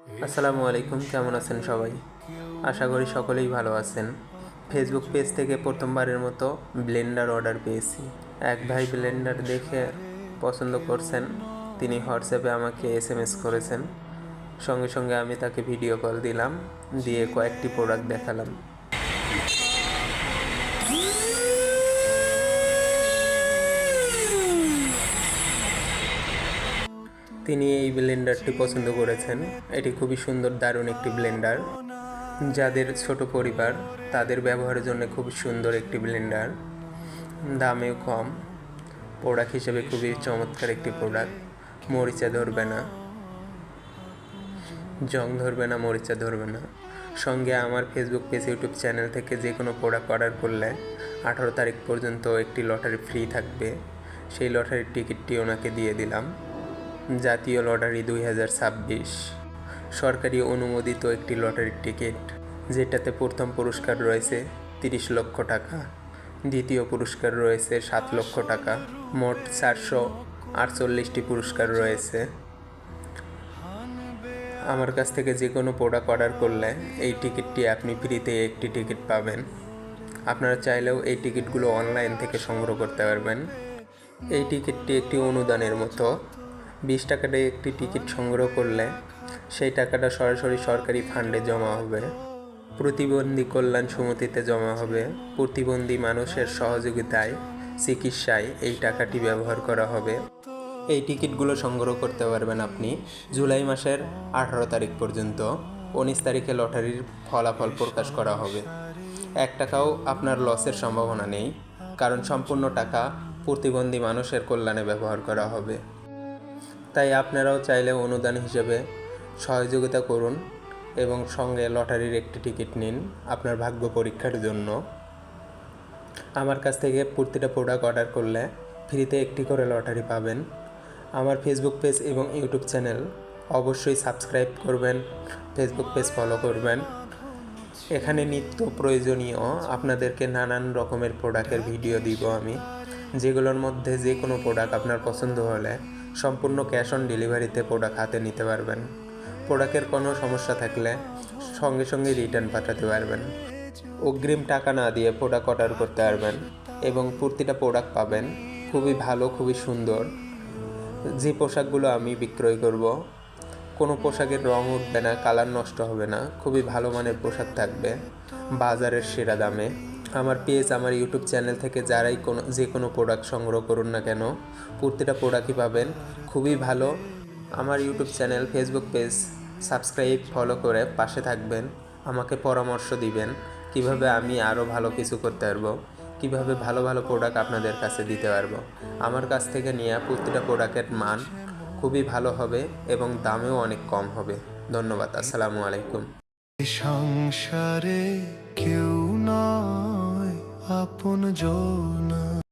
আসসালামু আলাইকুম, কেমন আছেন সবাই? আশা করি সকলেই ভালো আছেন। ফেসবুক পেজ থেকে প্রথমবারের মতো ব্লেন্ডার অর্ডার পেয়েছি। এক ভাই ব্লেন্ডার দেখে পছন্দ করছেন, তিনি হোয়াটসঅ্যাপে আমাকে SMS করেছেন। সঙ্গে সঙ্গে আমি তাকে ভিডিও কল দিলাম, দিয়ে কয়েকটি প্রোডাক্ট দেখালাম। তিনি এই ব্লেন্ডারটি পছন্দ করেছেন। এটি খুবই সুন্দর, দারুণ একটি ব্লেন্ডার। যাদের ছোট পরিবার তাদের ব্যবহারের জন্য খুব সুন্দর একটি ব্লেন্ডার, দামেও কম, প্রোডাক্ট হিসেবে খুবই চমৎকার একটি প্রোডাক্ট। মরিচা ধরবে না, জং ধরবে না, মরিচা ধরবে না। সঙ্গে আমার ফেসবুক পেজ, ইউটিউব চ্যানেল থেকে যে কোনো প্রোডাক্ট অর্ডার করলে 18 তারিখ পর্যন্ত একটি লটারি ফ্রি থাকবে। সেই লটারির টিকিটটি ওনাকে দিয়ে দিলাম। জাতীয় লটারি 2026 সরকারি অনুমোদিত একটি লটারির টিকিট, যেটাতে প্রথম পুরস্কার রয়েছে 30 লক্ষ টাকা, দ্বিতীয় পুরস্কার রয়েছে 7 লক্ষ টাকা, মোট 448টি পুরস্কার রয়েছে। আমার কাছ থেকে যে কোনো প্রোডাক্ট অর্ডার করলে এই টিকিটটি আপনি ফ্রিতে একটি টিকিট পাবেন। আপনারা চাইলেও এই টিকিটগুলো অনলাইন থেকে সংগ্রহ করতে পারবেন। এই টিকিটটি একটি অনুদানের মতো। 20 টাকাতে একটি টিকিট সংগ্রহ করলে সেই টাকাটা সরাসরি সরকারি ফান্ডে জমা হবে, প্রতিবন্ধী কল্যাণ সমিতিতে জমা হবে। প্রতিবন্ধী মানুষের সহযোগিতায় চিকিৎসায় এই টাকাটি ব্যবহার করা হবে। এই টিকিটগুলো সংগ্রহ করতে পারবেন আপনি জুলাই মাসের 18 তারিখ পর্যন্ত। 19 তারিখে লটারির ফলাফল প্রকাশ করা হবে। 1 টাকাও আপনার লসের সম্ভাবনা নেই, কারণ সম্পূর্ণ টাকা প্রতিবন্ধী মানুষের কল্যাণে ব্যবহার করা হবে। তাই আপনারাও চাইলে অনুদান হিসেবে সহযোগিতা করুন এবং সঙ্গে লটারির একটি টিকিট নিন আপনার ভাগ্য পরীক্ষার জন্য। আমার কাছ থেকে প্রতিটা প্রোডাক্ট অর্ডার করলে ফ্রিতে একটি করে লটারি পাবেন। আমার ফেসবুক পেজ এবং ইউটিউব চ্যানেল অবশ্যই সাবস্ক্রাইব করবেন, ফেসবুক পেজ ফলো করবেন। এখানে নিত্য প্রয়োজনীয় আপনাদেরকে নানান রকমের প্রোডাক্টের ভিডিও দিব আমি, যেগুলোর মধ্যে যে কোনো প্রোডাক্ট আপনার পছন্দ হলে সম্পূর্ণ ক্যাশ অন ডেলিভারিতে প্রোডাক্ট হাতে নিতে পারবেন। প্রোডাক্টের কোনো সমস্যা থাকলে সঙ্গে সঙ্গে রিটার্ন পাঠাতে পারবেন। অগ্রিম টাকা না দিয়ে প্রোডাক্ট অর্ডার করতে পারবেন এবং প্রতিটা প্রোডাক্ট পাবেন খুবই ভালো, খুবই সুন্দর। যে পোশাকগুলো আমি বিক্রয় করব, কোনো পোশাকের রং উঠবে না, কালার নষ্ট হবে না, খুবই ভালো মানের পোশাক থাকবে বাজারের সেরা দামে। আমার পেজ, আমার ইউটিউব চ্যানেল থেকে যারাই যে কোনো প্রোডাক্ট সংগ্রহ করুন না কেন, প্রতিটা প্রোডাক্টই পাবেন খুবই ভালো। আমার YouTube channel, Facebook page subscribe, follow করে পাশে থাকবেন। আমাকে পরামর্শ দিবেন কিভাবে আমি আরও ভালো কিছু করতে পারবো, কিভাবে ভালো ভালো প্রোডাক্ট আপনাদের কাছে দিতে পারবো। আমার কাছ থেকে নেওয়া প্রতিটা প্রোডাক্টের মান খুবই ভালো হবে এবং দামেও অনেক কম হবে। ধন্যবাদ। আসসালামু আলাইকুম। সংসারে কেউ নয় আপন জন।